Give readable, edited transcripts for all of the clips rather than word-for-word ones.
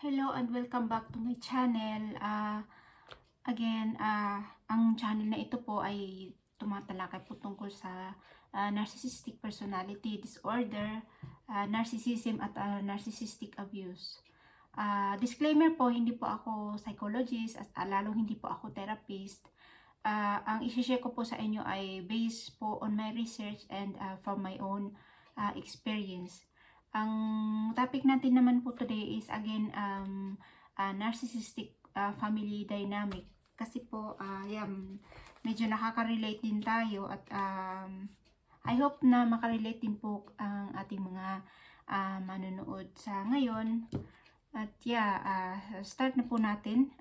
Hello and welcome back to my channel. Ang channel na ito po ay tumatalakay po tungkol sa narcissistic personality disorder, narcissism at narcissistic abuse. Disclaimer po, hindi po ako psychologist at lalong hindi po ako therapist. Ang isi-share ko po sa inyo ay based po on my research and from my own experience. Ang topic natin naman po today is again narcissistic family dynamic. Kasi po, medyo nakaka-relate din tayo at I hope na makarelate din po ang ating mga manonood sa ngayon. At start na po natin.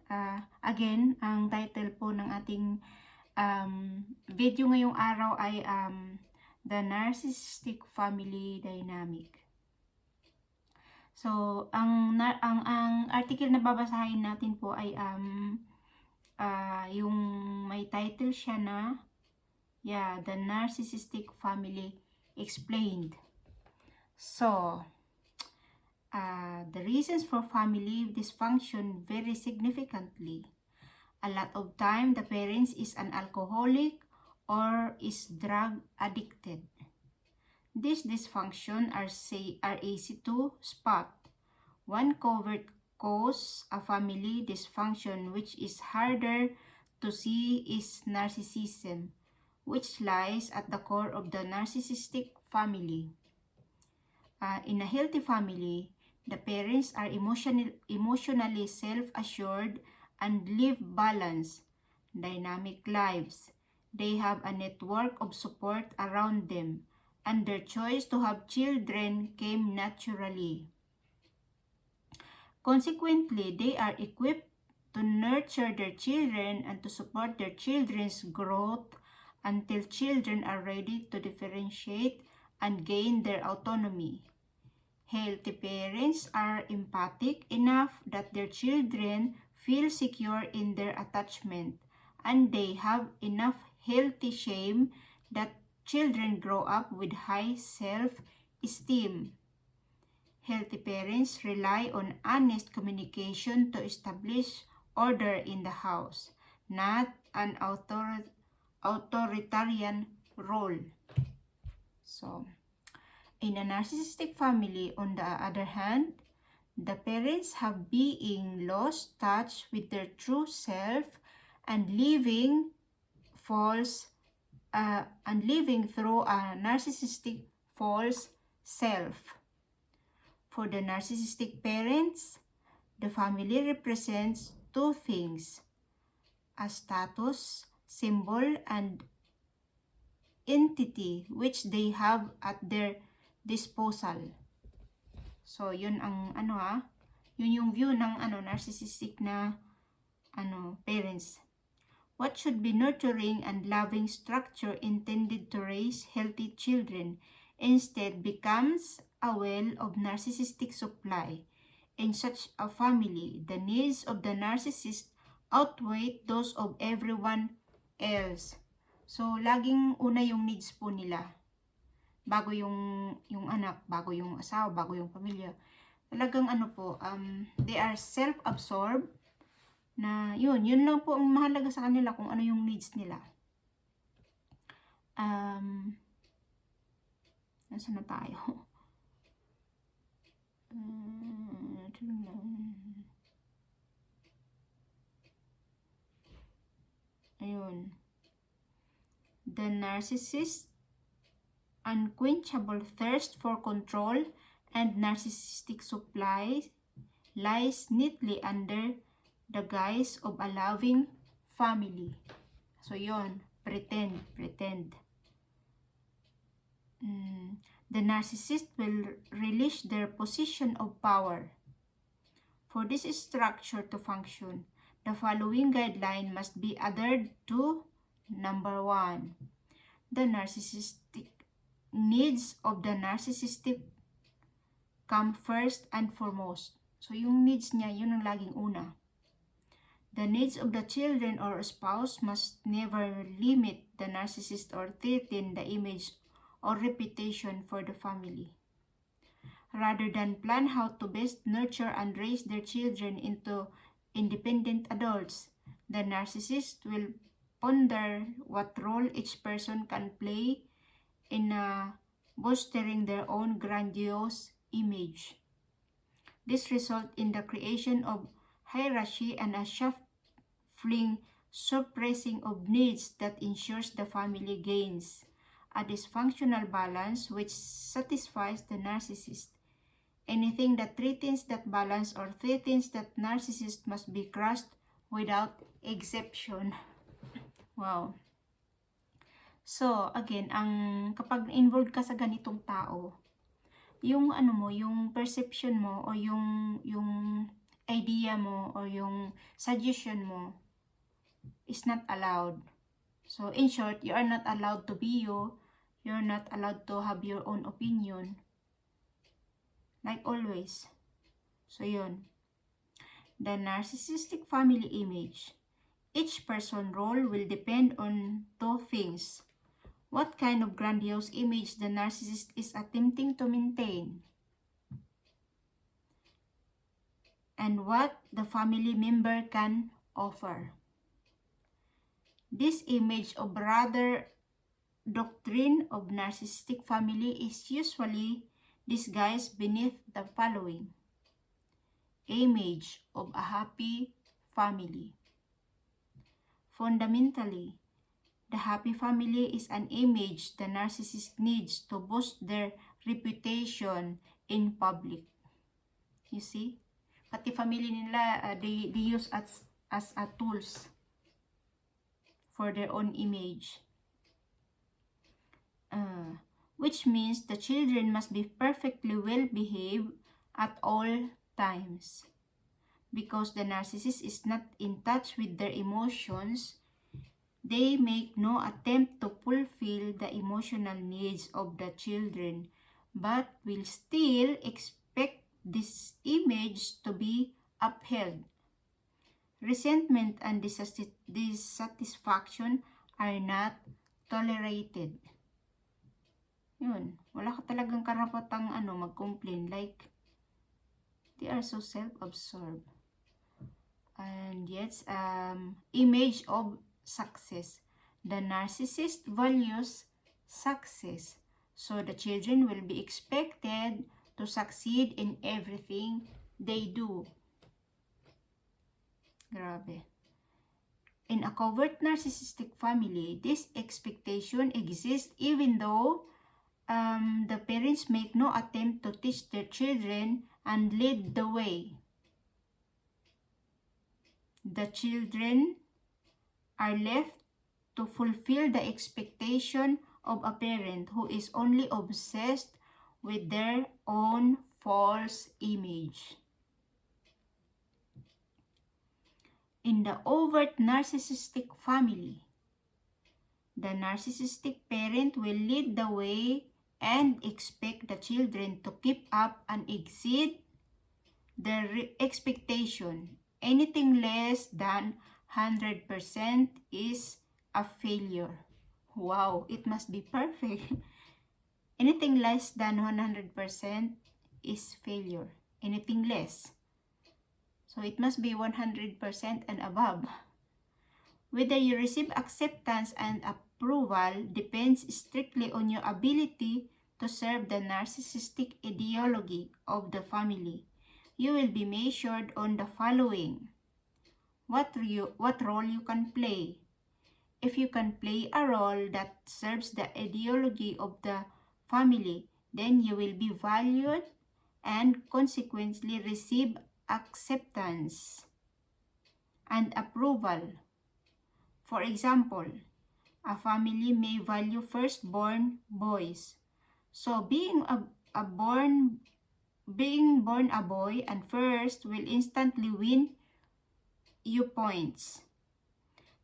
Again, ang title po ng ating video ngayong araw ay The Narcissistic Family Dynamic. So, ang article na babasahin natin po ay yung may title siya na The Narcissistic Family Explained. So, the reasons for family dysfunction vary significantly. A lot of time, the parents is an alcoholic or is drug addicted. These dysfunctions are easy to spot. One covert cause of family dysfunction which is harder to see is narcissism, which lies at the core of the narcissistic family. In a healthy family, the parents are emotionally self-assured and live balanced, dynamic lives. They have a network of support around them, and their choice to have children came naturally. Consequently, they are equipped to nurture their children and to support their children's growth until children are ready to differentiate and gain their autonomy. Healthy parents are empathic enough that their children feel secure in their attachment, and they have enough healthy shame that children grow up with high self-esteem. Healthy parents rely on honest communication to establish order in the house, not an authoritarian role. So, in a narcissistic family, on the other hand, the parents have being lost touch with their true self and living through a narcissistic false self. For the narcissistic parents, the family represents two things: a status symbol and entity which they have at their disposal. So, yun ang yun yung view ng narcissistic na parents. What should be nurturing and loving structure intended to raise healthy children instead becomes a well of narcissistic supply. In such a family, the needs of the narcissist outweigh those of everyone else. So, laging una yung needs po nila. Bago yung anak, bago yung asawa, bago yung pamilya. Talagang they are self-absorbed. Na yun lang po ang mahalaga sa kanila kung ano yung needs nila. Nasaan na tayo? Ayun. The narcissist unquenchable thirst for control and narcissistic supply lies neatly under the guise of a loving family. So, yon, pretend. The narcissist will relish their position of power. For this structure to function, the following guideline must be adhered to. Number 1, the narcissistic needs of the narcissistic come first and foremost. So, yung needs niya, yun ang laging una. The needs of the children or spouse must never limit the narcissist or threaten the image or reputation for the family. rather than plan how to best nurture and raise their children into independent adults. The narcissist will ponder what role each person can play in bolstering their own grandiose image. This results in the creation of hierarchy and a shuffling suppressing of needs that ensures the family gains a dysfunctional balance which satisfies the narcissist. Anything that threatens that balance or threatens that narcissist must be crushed without exception. Wow. So, again, kapag involved ka sa ganitong tao, yung yung perception mo o yung idea mo o yung suggestion mo is not allowed. So, in short, you are not allowed to be you. You're not allowed to have your own opinion. Like always. So, yun. The narcissistic family image. Each person's role will depend on two things. What kind of grandiose image the narcissist is attempting to maintain, and what the family member can offer. This image of rather doctrine of narcissistic family is usually disguised beneath the following. Image of a happy family. Fundamentally, the happy family is an image the narcissist needs to boost their reputation in public. You see? Pati family nila, they use as a tools for their own image. Which means the children must be perfectly well behaved at all times. Because the narcissist is not in touch with their emotions, they make no attempt to fulfill the emotional needs of the children, but will still expect this image to be upheld. Resentment and dissatisfaction are not tolerated. Yun, wala ka talagang karapatang mag-complain, like they are so self-absorbed. And yet, image of success. The narcissist values success, so the children will be expected to succeed in everything they do. Grabe. In a covert narcissistic family, this expectation exists even though the parents make no attempt to teach their children and lead the way. The children are left to fulfill the expectation of a parent who is only obsessed with their own false image. In the overt narcissistic family, the narcissistic parent will lead the way and expect the children to keep up and exceed their expectation. Anything less than 100% is a failure. Wow, it must be perfect. Anything less than 100% is failure. Anything less. So it must be 100% and above. Whether you receive acceptance and approval depends strictly on your ability to serve the narcissistic ideology of the family. You will be measured on the following. What role you can play. If you can play a role that serves the ideology of the family, then you will be valued and consequently receive acceptance and approval. For example, a family may value firstborn boys. So being born a boy and first will instantly win you points.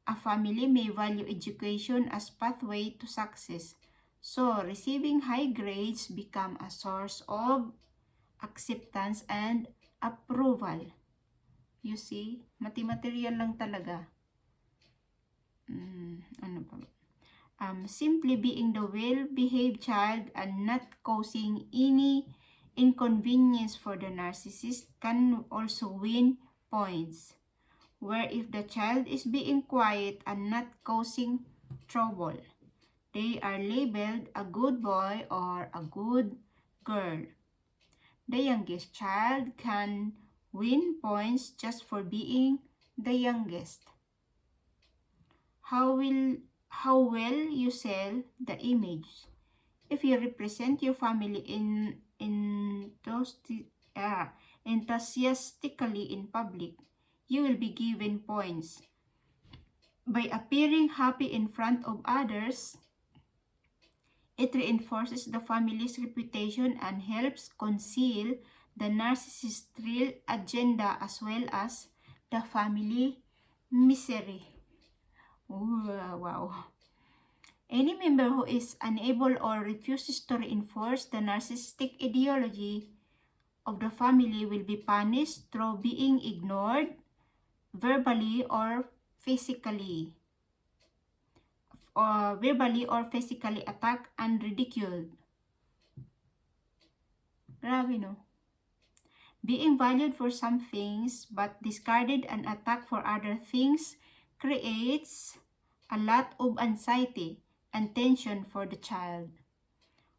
A family may value education as pathway to success. So receiving high grades become a source of acceptance and approval. You see, material lang talaga. Simply being the well-behaved child and not causing any inconvenience for the narcissist can also win points, where if the child is being quiet and not causing trouble, they are labeled a good boy or a good girl. The youngest child can win points just for being the youngest. How well you sell the image. If you represent your family enthusiastically in public, you will be given points. By appearing happy in front of others, it reinforces the family's reputation and helps conceal the narcissist's real agenda as well as the family misery. Ooh, wow. Any member who is unable or refuses to reinforce the narcissistic ideology of the family will be punished through being ignored verbally or physically. Attacked and ridiculed. Grabe, no? Being valued for some things but discarded and attacked for other things creates a lot of anxiety and tension for the child,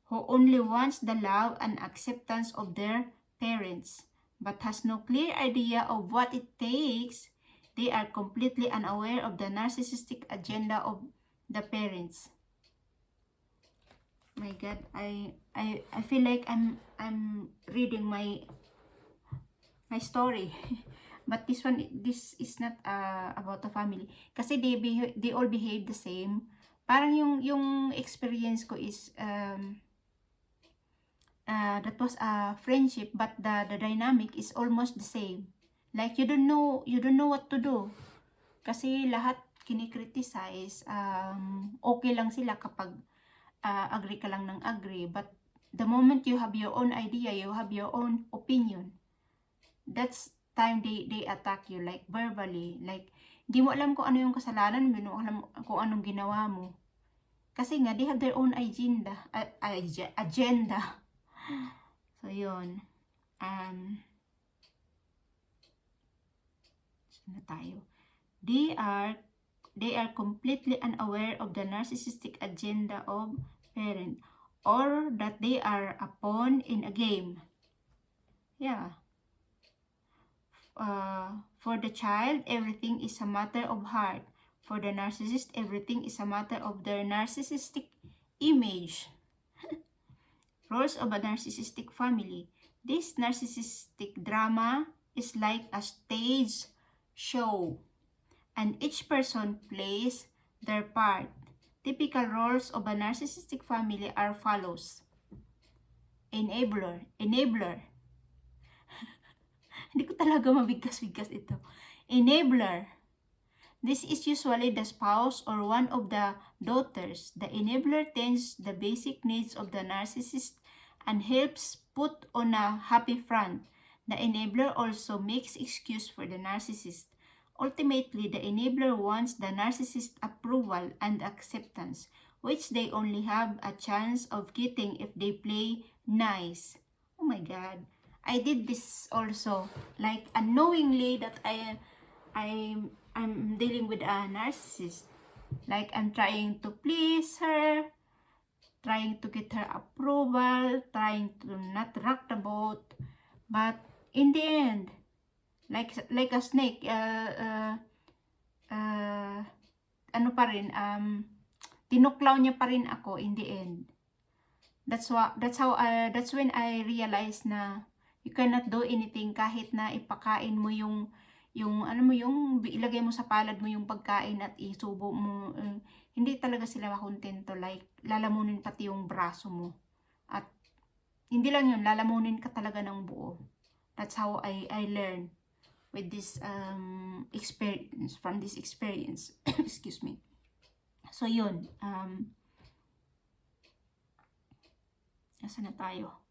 who only wants the love and acceptance of their parents, but has no clear idea of what it takes. They are completely unaware of the narcissistic agenda of the parents. My God, I feel like I'm reading my story. But this is not about the family. Kasi they all behave the same. Parang yung experience ko is that was a friendship, but the dynamic is almost the same. Like you don't know what to do. Kasi lahat kinikriticize, okay lang sila kapag agree ka lang ng agree, but the moment you have your own idea, you have your own opinion, that's time they attack you, like verbally, like di mo alam kung ano yung kasalanan mo, di mo alam kung anong ginawa mo, kasi nga they have their own agenda. So yun, saan na tayo? They are completely unaware of the narcissistic agenda of parent, or that they are a pawn in a game. Yeah. For the child, everything is a matter of heart. For the narcissist, everything is a matter of their narcissistic image. Roles of a narcissistic family. This narcissistic drama is like a stage show, and each person plays their part. Typical roles of a narcissistic family are follows. Enabler. Hindi ko talaga mabigkas-bigkas ito. Enabler. This is usually the spouse or one of the daughters. The enabler tends the basic needs of the narcissist and helps put on a happy front. The enabler also makes excuse for the narcissist. Ultimately, the enabler wants the narcissist's approval and acceptance, which they only have a chance of getting if they play nice. Oh my God. I did this also, like unknowingly that I'm dealing with a narcissist. Like I'm trying to please her, trying to get her approval, trying to not rock the boat, but in the end, like a snake, ano pa rin, tinuklaw niya pa rin ako in the end. That's when I realized na you cannot do anything kahit na ipakain mo yung ilagay mo sa palad mo yung pagkain at isubo mo, hindi talaga sila makontento, like lalamunin pati yung braso mo, at hindi lang yun, lalamunin ka talaga ng buo. That's how I learned with this experience, from this experience. Excuse me. So yun, nasa na tayo?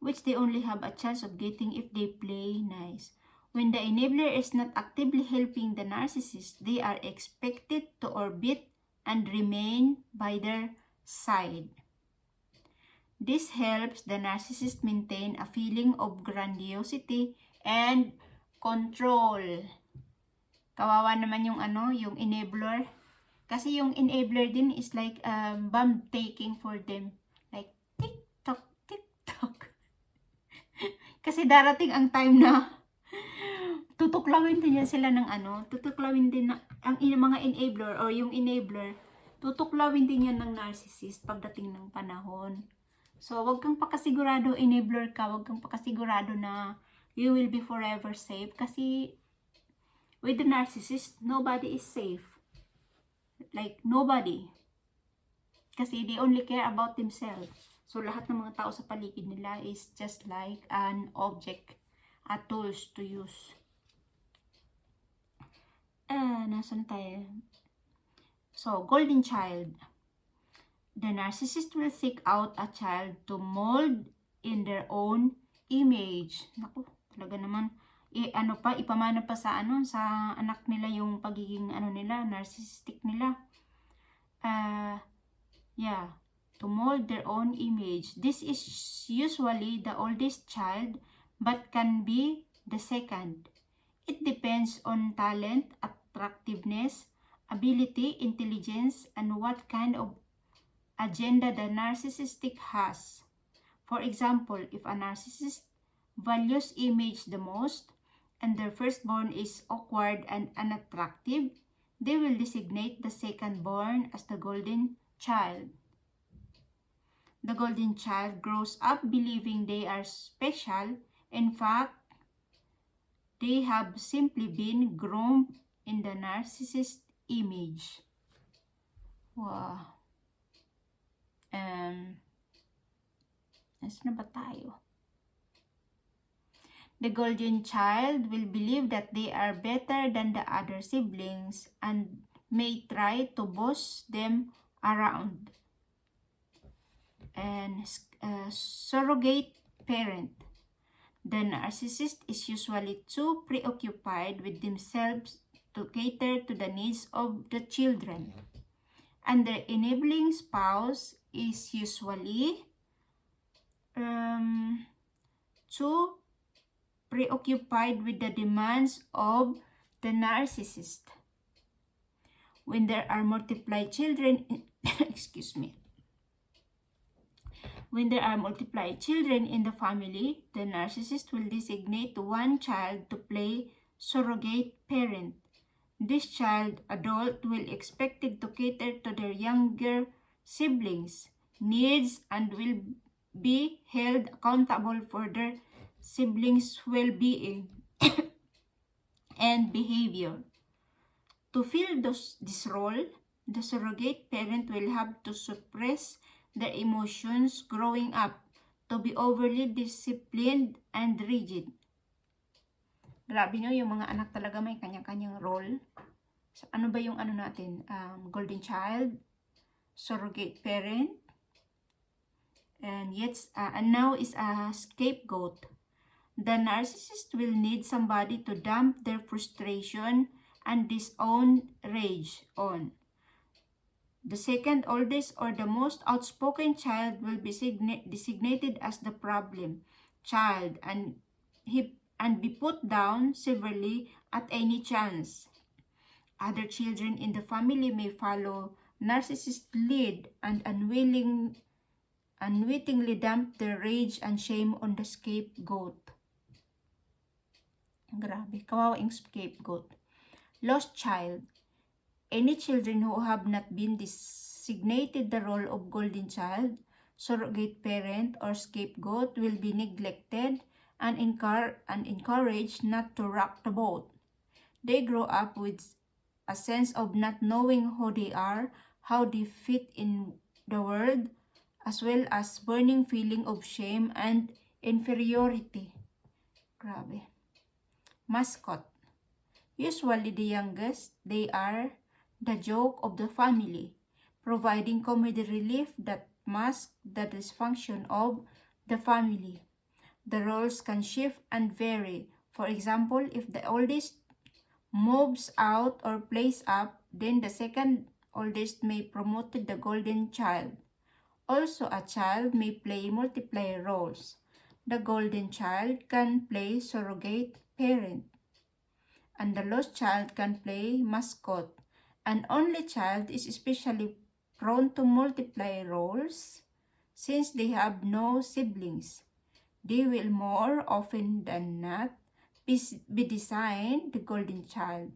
Which they only have a chance of getting if they play nice. When the enabler is not actively helping the narcissist, they are expected to orbit and remain by their side. This helps the narcissist maintain a feeling of grandiosity and control. Kawawa naman yung yung enabler. Kasi yung enabler din is like bomb taking for them. Like, tick-tock, tick-tock. Kasi darating ang time na tutuklawin din yan sila ng tutuklawin din na, ang mga enabler or yung enabler, tutuklawin din yan ng narcissist pagdating ng panahon. So, wag kang pakasigurado enabler ka, wag kang pakasigurado na you will be forever safe kasi with the narcissist, nobody is safe. Like, nobody. Kasi they only care about themselves. So, lahat ng mga tao sa paligid nila is just like an object, a tools to use. Nasaan tayo? So, golden child. The narcissist will seek out a child to mold in their own image. Naku, talaga naman. Ipamana pa sa sa anak nila yung pagiging nila, narcissistic nila. Yeah, to mold their own image. This is usually the oldest child, but can be the second. It depends on talent, attractiveness, ability, intelligence, and what kind of agenda the narcissistic has. For example, if a narcissist values image the most and their firstborn is awkward and unattractive, they will designate the secondborn as the golden child. The golden child grows up believing they are special. In fact, they have simply been groomed in the narcissist image. Wow. Nasaan na ba tayo? The golden child will believe that they are better than the other siblings and may try to boss them around. And surrogate parent. The narcissist is usually too preoccupied with themselves to cater to the needs of the children. And the enabling spouse is usually too preoccupied with the demands of the narcissist. When there are multiplied children, excuse me. When there are multiplied children in the family, the narcissist will designate one child to play surrogate parent. This child adult will expected to cater to their younger siblings' needs and will be held accountable for their siblings' well-being and behavior. To fill this role, the surrogate parent will have to suppress their emotions growing up, to be overly disciplined and rigid. Grabe nyo, yung mga anak talaga may kanya-kanyang role. So, ano ba yung natin? Golden child, surrogate parent, and now is a scapegoat. The narcissist will need somebody to dump their frustration and disown rage on. The second oldest or the most outspoken child will be designated as the problem child and be put down severely at any chance. Other children in the family may follow narcissist lead and unwittingly dump their rage and shame on the scapegoat. Grabe, kawawa yung scapegoat. Lost child. Any children who have not been designated the role of golden child, surrogate parent, or scapegoat will be neglected and encouraged not to rock the boat. They grow up with a sense of not knowing who they are, how they fit in the world, as well as burning feeling of shame and inferiority. Grabe. Mascot. Usually the youngest, they are the joke of the family, providing comedy relief that masks the dysfunction of the family. The roles can shift and vary. For example, if the oldest moves out or plays up, then the second oldest may promote the golden child. Also, a child may play multiple roles. The golden child can play surrogate parent, and the lost child can play mascot. An only child is especially prone to multiply roles since they have no siblings. They will more often than not be designed the golden child,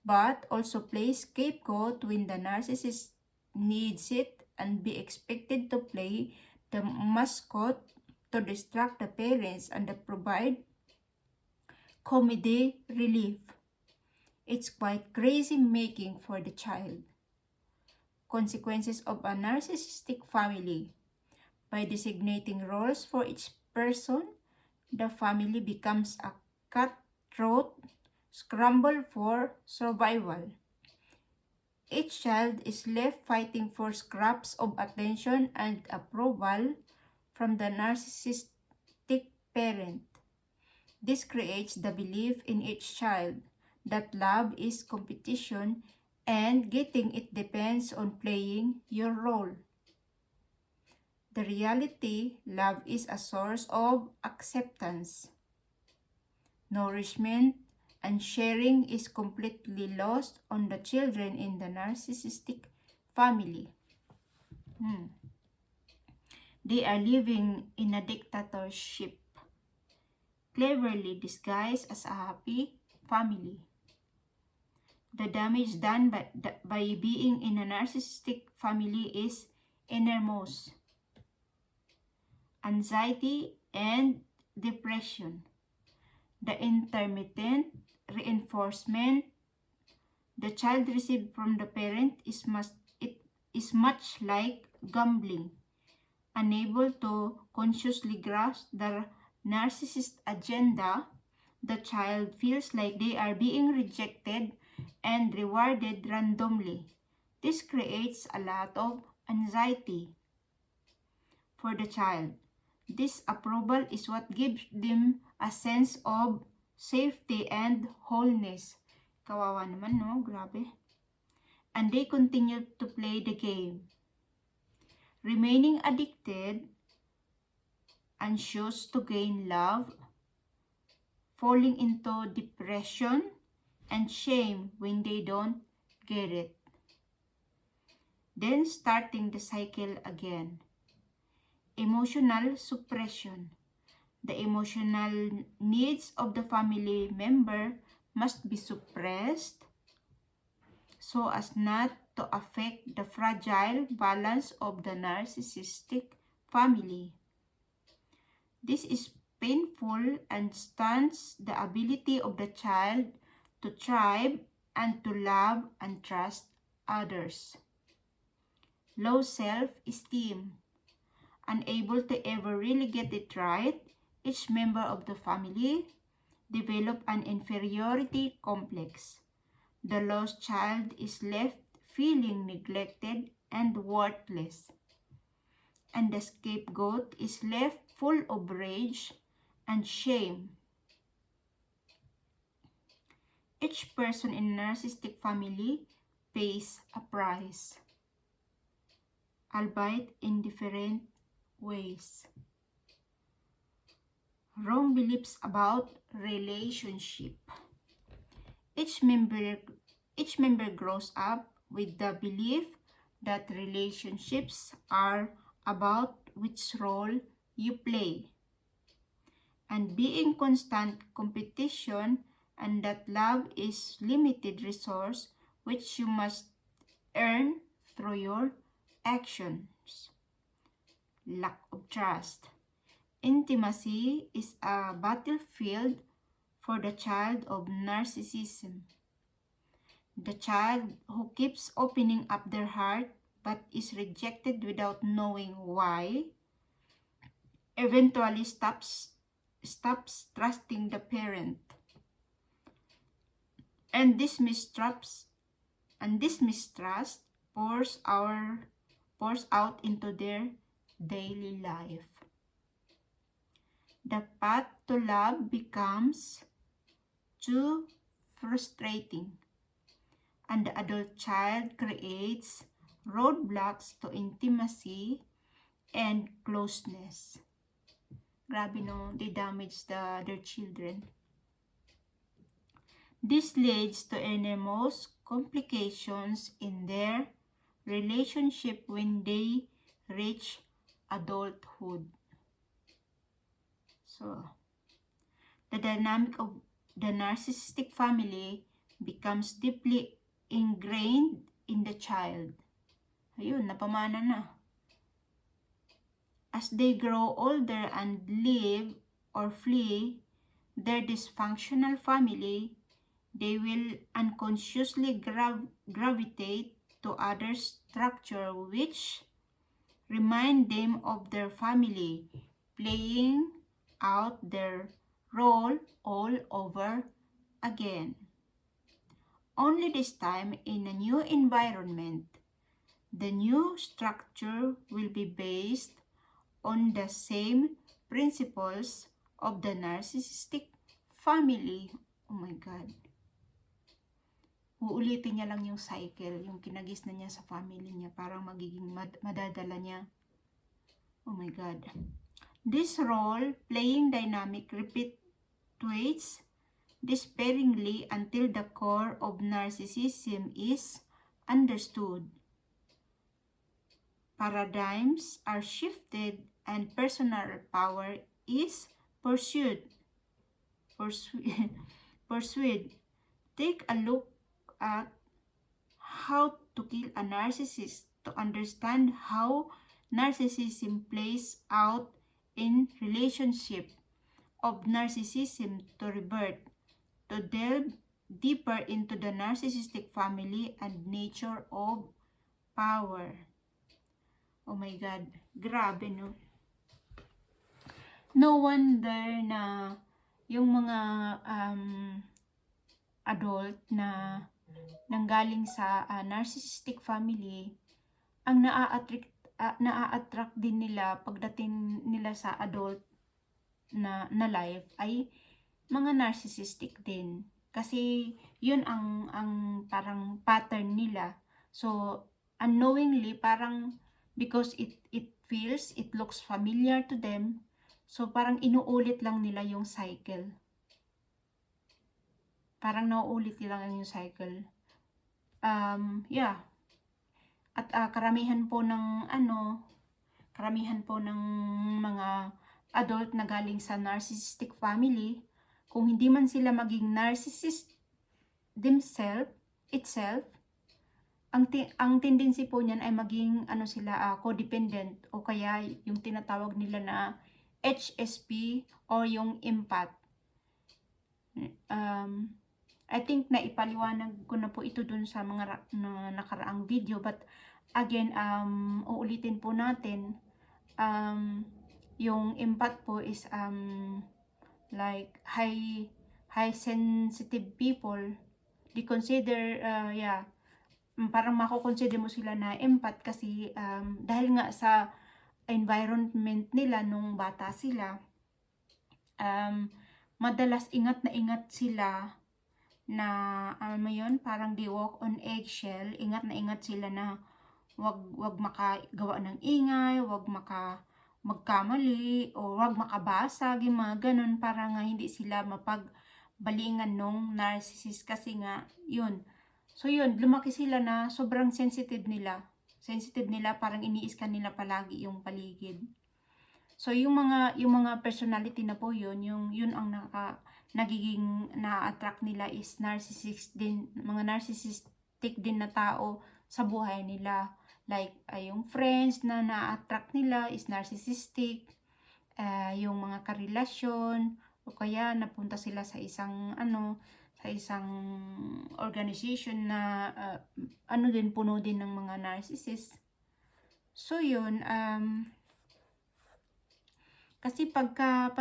but also play scapegoat when the narcissist needs it and be expected to play the mascot to distract the parents and to provide comedy relief. It's quite crazy making for the child. Consequences of a narcissistic family. By designating roles for each person, the family becomes a cutthroat scramble for survival. Each child is left fighting for scraps of attention and approval from the narcissistic parent. This creates the belief in each child that love is competition and getting it depends on playing your role. The reality, love is a source of acceptance, nourishment, and sharing is completely lost on the children in the narcissistic family. They are living in a dictatorship, cleverly disguised as a happy family. The damage done by being in a narcissistic family is enormous. Anxiety and depression. The intermittent reinforcement the child received from the parent is much like gambling. Unable to consciously grasp the narcissist agenda, the child feels like they are being rejected and rewarded randomly. This creates a lot of anxiety for the child. This approval is what gives them a sense of safety and wholeness. Kawawa naman, no? Grabe. And they continue to play the game, remaining addicted, anxious to gain love, falling into depression and shame when they don't get it. Then starting the cycle again. Emotional suppression. The emotional needs of the family member must be suppressed so as not to affect the fragile balance of the narcissistic family. This is painful and stunts the ability of the child to thrive and to love and trust others. Low self-esteem. Unable to ever really get it right, each member of the family develop an inferiority complex. The lost child is left feeling neglected and worthless, and the scapegoat is left full of rage and shame. Each person in a narcissistic family pays a price, albeit in different ways. Wrong beliefs about relationship. Each member grows up with the belief that relationships are about which role you play and being constant competition, and that love is limited resource which you must earn through your actions. Lack of trust. Intimacy is a battlefield for the child of narcissism. The child who keeps opening up their heart but is rejected without knowing why eventually stops trusting the parent. And this mistrust pours out into their daily life. The path to love becomes too frustrating, and the adult child creates roadblocks to intimacy and closeness. Grabe no, they damage their children. This leads to enormous complications in their relationship when they reach adulthood. So, the dynamic of the narcissistic family becomes deeply ingrained in the child. Ayun, napamana na. As they grow older and leave or flee their dysfunctional family, they will unconsciously gravitate to other structure which remind them of their family, playing out their role all over again. Only this time in a new environment, the new structure will be based on the same principles of the narcissistic family. Oh my God. Uulitin niya lang yung cycle, yung kinagis na niya sa family niya, parang magiging madadala niya. Oh my God. This role-playing dynamic repeats despairingly until the core of narcissism is understood. Paradigms are shifted and personal power is pursued. Take a look at how to kill a narcissist to understand how narcissism plays out in relationship of narcissism to rebirth, to delve deeper into the narcissistic family and nature of power. Oh my God, grabe no. No wonder na yung mga adult na nanggaling sa narcissistic family, ang naa-attract din nila pagdating nila sa adult na life ay mga narcissistic din. Kasi yun ang parang pattern nila. So, unknowingly, parang because it looks familiar to them, so parang inuulit lang nila yung cycle. Parang nauulit lang yung cycle. Yeah. At karamihan po ng mga adult na galing sa narcissistic family, kung hindi man sila maging narcissist itself, ang tendency po niyan ay maging codependent o kaya yung tinatawag nila na HSP o yung empath. I think na ipaliwanag ko na po ito dun sa mga nakaraang video, but again, uulitin po natin, yung empath po is like high sensitive people. They consider parang mako-consider mo sila na empath kasi dahil nga sa environment nila nung bata sila, madalas ingat sila na parang they walk on eggshell. Ingat sila na wag makagawa ng ingay, wag magkamali, o wag makabasag, yung mga ganun, para nga hindi sila mapagbalingan nung narcissist. Kasi nga yun, so yun, lumaki sila na sobrang sensitive nila, parang ini-scan nila palagi yung paligid. So yung mga personality na po yun ang nagiging na-attract nila is mga narcissistic din na tao sa buhay nila. Like yung friends na na-attract nila is narcissistic, yung mga karelasyon, o kaya napunta sila sa isang organization na din puno din ng mga narcissist. So yun, kasi pagka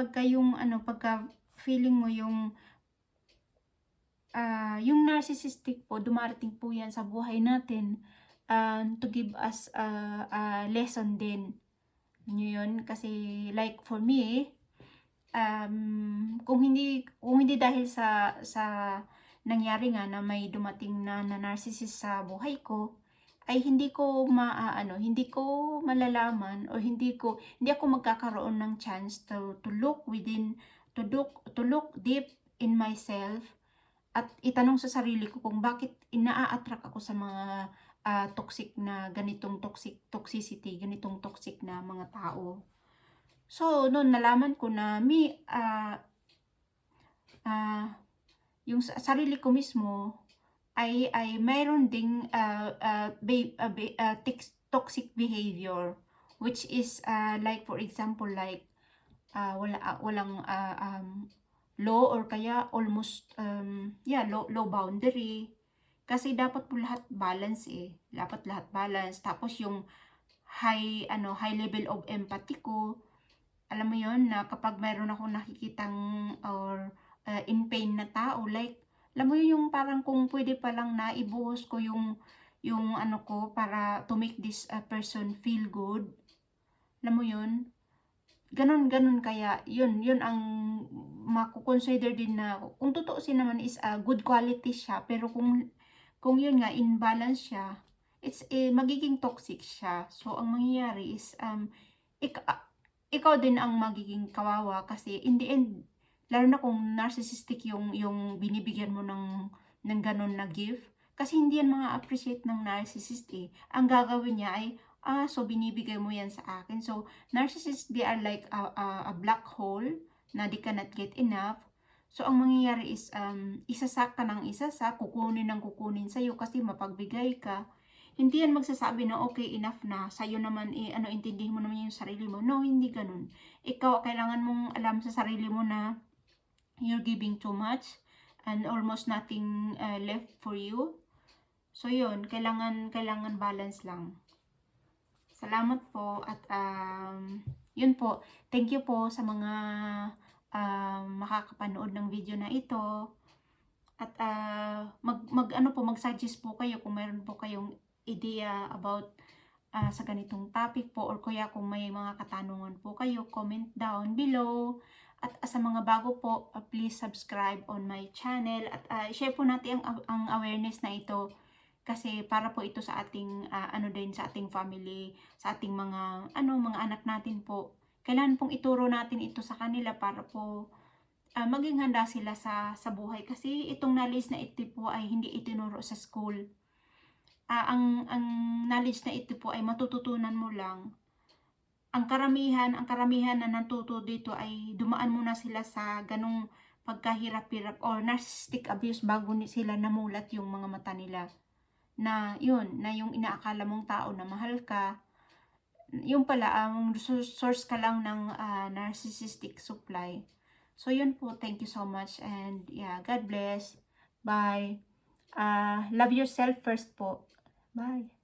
feeling mo yung narcissistic po, dumarating po yan sa buhay natin to give us a lesson din. Yun, kasi like for me, kung hindi dahil sa nangyari nga na may dumating na narcissist sa buhay ko, ay hindi ko hindi ko malalaman o hindi ako magkakaroon ng chance to look within, to look deep in myself at itanong sa sarili ko kung bakit inaa-attract ako sa mga toxic na ganitong toxicity, ganitong toxic na mga tao. So, noon nalaman ko na yung sarili ko mismo ay mayroon ding toxic behavior, which is like for example like walang low or kaya almost low boundary. Kasi dapat po lahat balance dapat lahat balance. Tapos yung high level of empathy ko, alam mo yon, na kapag mayroon akong nakikitang or in pain na tao, like alam mo yun, yung parang kung pwede pa lang na ibuhos ko yung ano ko para to make this person feel good. Alam mo yun? Ganon kaya yun ang makukonsider din na kung tutuusin naman is good quality siya, pero kung yun nga imbalance siya, it's magiging toxic siya. So ang mangyayari is ikaw din ang magiging kawawa kasi in the end, lalo na kung narcissistic yung binibigyan mo ng ganon na gift, kasi hindi yan mga appreciate ng narcissist Ang gagawin niya ay so binibigay mo yan sa akin. So narcissists, they are like a black hole na they cannot get enough. So ang mangyayari is isasak ka ng isasak, kukunin ng kukunin sa'yo kasi mapagbigay ka. Hindi yan magsasabi na okay, enough na, sa'yo naman intindihin mo naman yung sarili mo. No, hindi ganun. Ikaw, kailangan mong alam sa sarili mo na you're giving too much and almost nothing left for you. So yun, kailangan balance lang. Salamat po at yun po. Thank you po sa mga makakapanood ng video na ito. At mag-suggest po kayo kung mayroon po kayong idea about sa ganitong topic po, or kaya kung may mga katanungan po kayo, comment down below. At sa mga bago po, please subscribe on my channel at share po natin ang awareness na ito, kasi para po ito sa ating din sa ating family, sa ating mga anak natin po. Kailangan pong ituro natin ito sa kanila para po maging handa sila sa buhay, kasi itong knowledge na ito po ay hindi itinuro sa school. Ang knowledge na ito po ay matututunan mo lang. Ang karamihan na natuto dito ay dumaan muna sila sa ganong pagkahirap-hirap or narcissistic abuse bago sila namulat yung mga mata nila. Na yung inaakala mong tao na mahal ka, yung pala ang source ka lang ng narcissistic supply. So yun po, thank you so much and yeah, God bless. Bye. Love yourself first po. Bye.